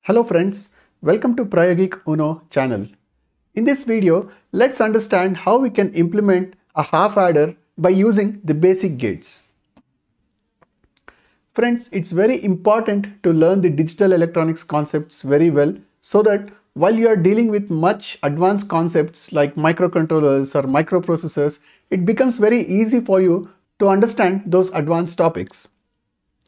Hello friends, welcome to Prayogic Uno channel. In this video, let's understand how we can implement a half adder by using the basic gates. Friends, it's very important to learn the digital electronics concepts very well so that while you are dealing with much advanced concepts like microcontrollers or microprocessors, it becomes very easy for you to understand those advanced topics.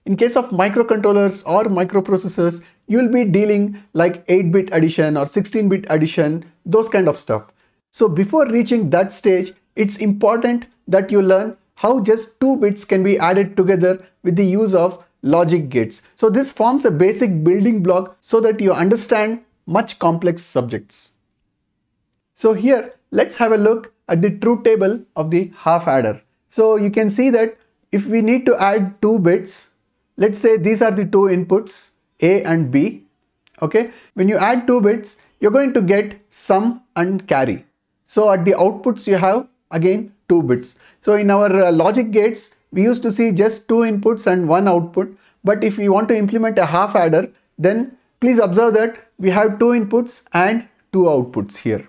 In case of microcontrollers or microprocessors, you will be dealing like 8-bit addition or 16-bit addition, those kind of stuff. So before reaching that stage, it's important that you learn how just 2 bits can be added together with the use of logic gates. So this forms a basic building block so that you understand much complex subjects. So here, let's have a look at the truth table of the half adder. So you can see that if we need to add 2 bits, let's say these are the 2 inputs, A and B. Okay, when you add 2 bits, you're going to get sum and carry. So at the outputs you have again 2 bits. So in our logic gates, we used to see just 2 inputs and 1 output. But if we want to implement a half adder, then please observe that we have 2 inputs and 2 outputs here.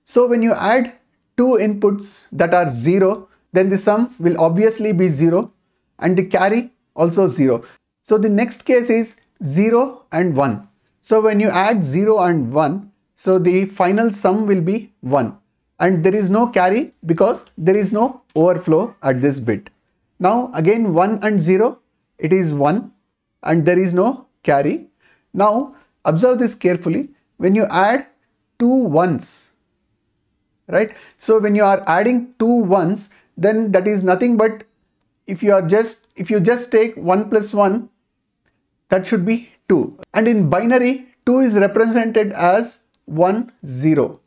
So when you add 2 inputs that are 0, then the sum will obviously be 0 and the carry also 0. So the next case is 0 and 1. So when you add 0 and 1, so the final sum will be 1. And there is no carry because there is no overflow at this bit. Now again 1 and 0, it is 1 and there is no carry. Now observe this carefully. When you add 2 ones, right? So when you are adding 2 ones, then that is nothing but if you just take 1 plus 1, that should be 2. And in binary, 2 is represented as 1, 0.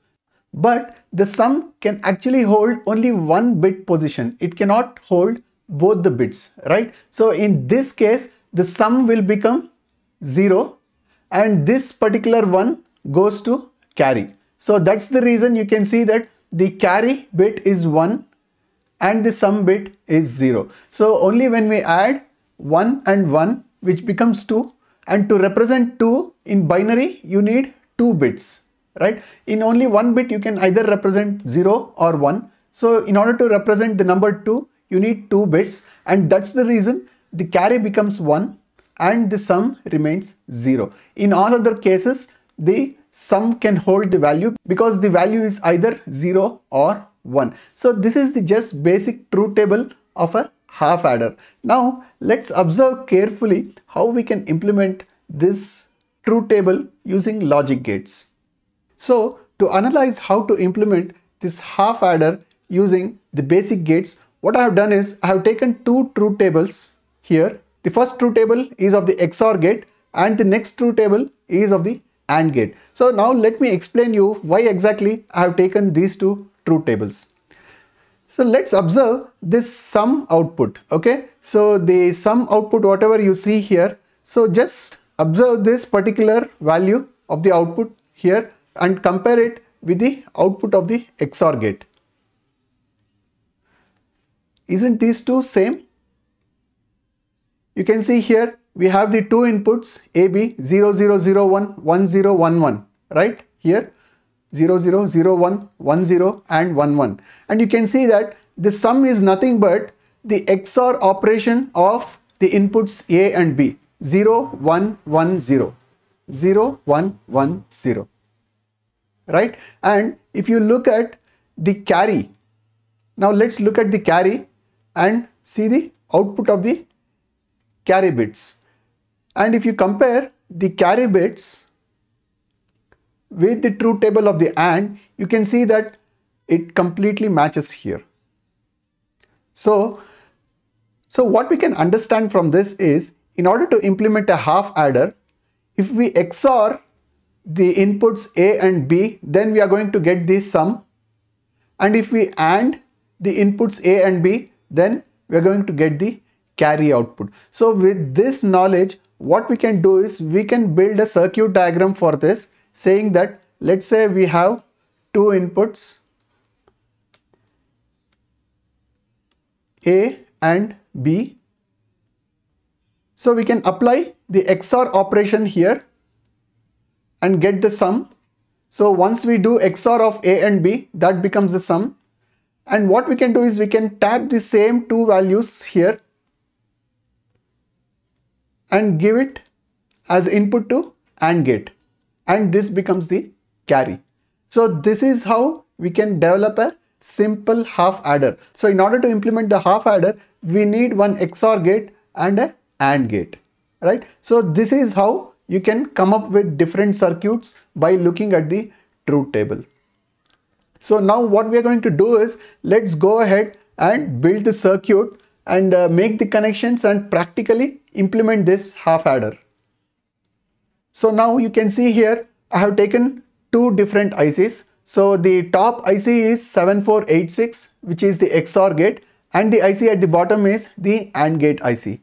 But the sum can actually hold only one bit position. It cannot hold both the bits, right? So in this case, the sum will become 0 and this particular one goes to carry. So that's the reason you can see that the carry bit is 1 and the sum bit is 0. So only when we add 1 and 1, which becomes 2, and to represent 2 in binary you need 2 bits, right? In only 1 bit you can either represent 0 or 1. So in order to represent the number 2, you need 2 bits, and that's the reason the carry becomes 1 and the sum remains 0. In all other cases, the sum can hold the value because the value is either 0 or 1. So this is the just basic truth table of a half adder. Now let's observe carefully how we can implement this truth table using logic gates. So to analyze how to implement this half adder using the basic gates, what I have done is I have taken 2 truth tables here. The first truth table is of the XOR gate and the next truth table is of the AND gate. So now let me explain you why exactly I have taken these 2 truth tables. So let's observe this sum output. Okay, so the sum output, whatever you see here, so just observe this particular value of the output here and compare it with the output of the XOR gate. Isn't these two same? You can see here we have the 2 inputs AB 0001 1011, right? Here 0001 10 and 11, and you can see that the sum is nothing but the XOR operation of the inputs A and B 0110 0110, right? And if you look at the carry, now let's look at the carry and see the output of the carry bits, and if you compare the carry bits with the truth table of the AND, you can see that it completely matches here. So what we can understand from this is, in order to implement a half adder, if we XOR the inputs A and B, then we are going to get the sum, and if we AND the inputs A and B, then we are going to get the carry output. So with this knowledge, what we can do is we can build a circuit diagram for this, saying that let's say we have 2 inputs A and B. So we can apply the XOR operation here and get the sum. So once we do XOR of A and B, that becomes the sum. And what we can do is we can tap the same two values here and give it as input to AND gate, and this becomes the carry. So this is how we can develop a simple half adder. So in order to implement the half adder, we need one XOR gate and a AND gate, right? So this is how you can come up with different circuits by looking at the truth table. So now what we are going to do is, let's go ahead and build the circuit and make the connections and practically implement this half adder. So now you can see here I have taken two different ICs. So the top IC is 7486, which is the XOR gate, and the IC at the bottom is the AND gate IC.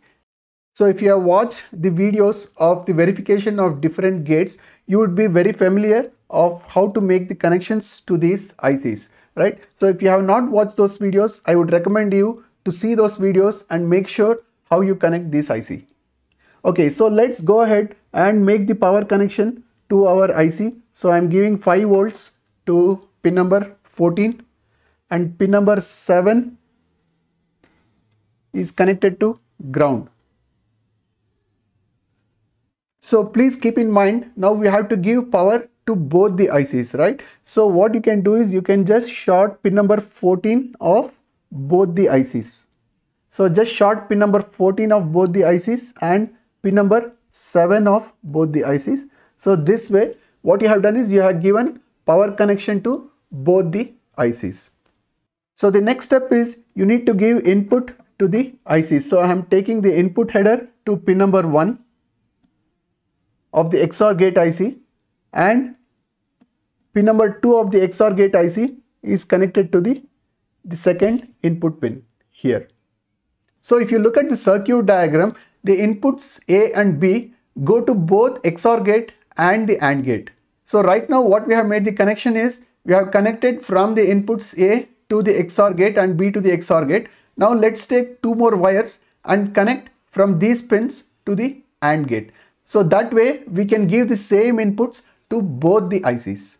So if you have watched the videos of the verification of different gates, you would be very familiar of how to make the connections to these ICs, right? So if you have not watched those videos, I would recommend you to see those videos and make sure how you connect this IC. Okay, so let's go ahead and make the power connection to our IC. So I'm giving 5 volts to pin number 14, and pin number 7 is connected to ground. So please keep in mind, now we have to give power to both the ICs, right? So what you can do is you can just short pin number 14 of both the ICs. So just short pin number 14 of both the ICs and pin number 7 of both the ICs. So this way what you have done is you have given power connection to both the ICs. So the next step is you need to give input to the ICs. So I am taking the input header to pin number 1 of the XOR gate IC, and pin number 2 of the XOR gate IC is connected to the second input pin here. So if you look at the circuit diagram, the inputs A and B go to both XOR gate and the AND gate. So right now what we have made the connection is we have connected from the inputs A to the XOR gate and B to the XOR gate. Now let's take 2 more wires and connect from these pins to the AND gate. So that way we can give the same inputs to both the ICs.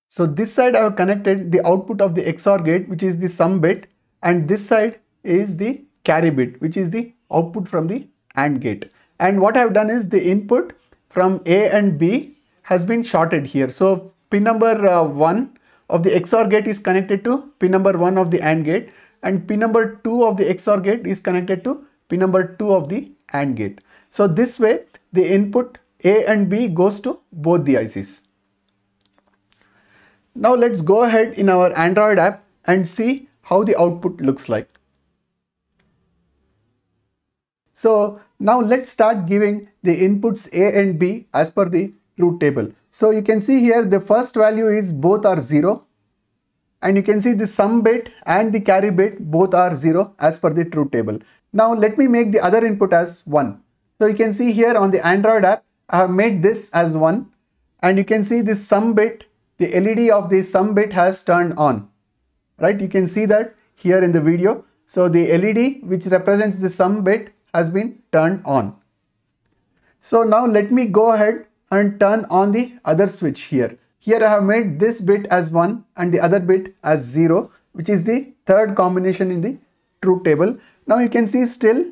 So this side I have connected the output of the XOR gate, which is the sum bit, and this side is the carry bit, which is the output from the AND gate. And what I have done is the input from A and B has been shorted here. So pin number 1 of the XOR gate is connected to pin number 1 of the AND gate, and pin number 2 of the XOR gate is connected to pin number 2 of the AND gate. So this way the input A and B goes to both the ICs. Now let's go ahead in our Android app and see how the output looks like. So now let's start giving the inputs A and B as per the truth table. So you can see here the first value is both are 0, and you can see the sum bit and the carry bit both are 0 as per the truth table. Now let me make the other input as 1. So you can see here on the Android app I have made this as 1, and you can see this sum bit, the LED of the sum bit has turned on, right? You can see that here in the video. So the LED which represents the sum bit has been turned on. So now let me go ahead and turn on the other switch here. Here I have made this bit as 1 and the other bit as 0, which is the third combination in the truth table. Now you can see still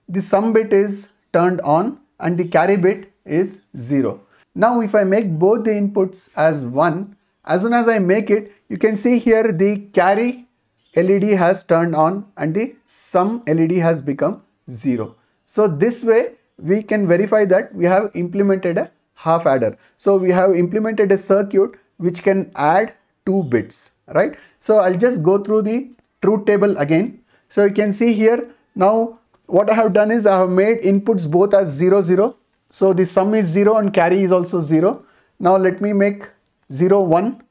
the sum bit is turned on and the carry bit is 0. Now if I make both the inputs as 1, as soon as I make it, you can see here the carry LED has turned on and the sum LED has become 0. So this way we can verify that we have implemented a half adder. So we have implemented a circuit which can add 2 bits, right? So I'll just go through the truth table again. So you can see here now what I have done is I have made inputs both as 0, 0. So the sum is 0 and carry is also 0. Now let me make 0, 1.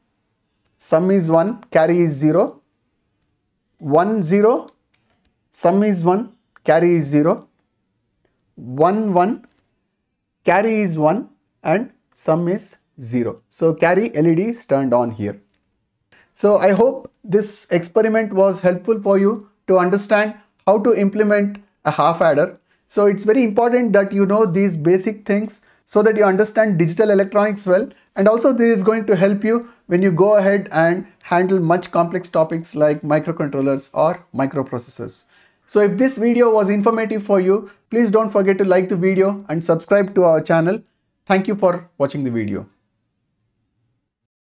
Sum is 1, carry is 0. 1, 0. Sum is 1, carry is 0. 1, 1. Carry is 1 and sum is 0. So carry LED is turned on here. So I hope this experiment was helpful for you to understand how to implement a half adder. So it's very important that you know these basic things so that you understand digital electronics well, and also this is going to help you when you go ahead and handle much complex topics like microcontrollers or microprocessors. So if this video was informative for you, please don't forget to like the video and subscribe to our channel. Thank you for watching the video.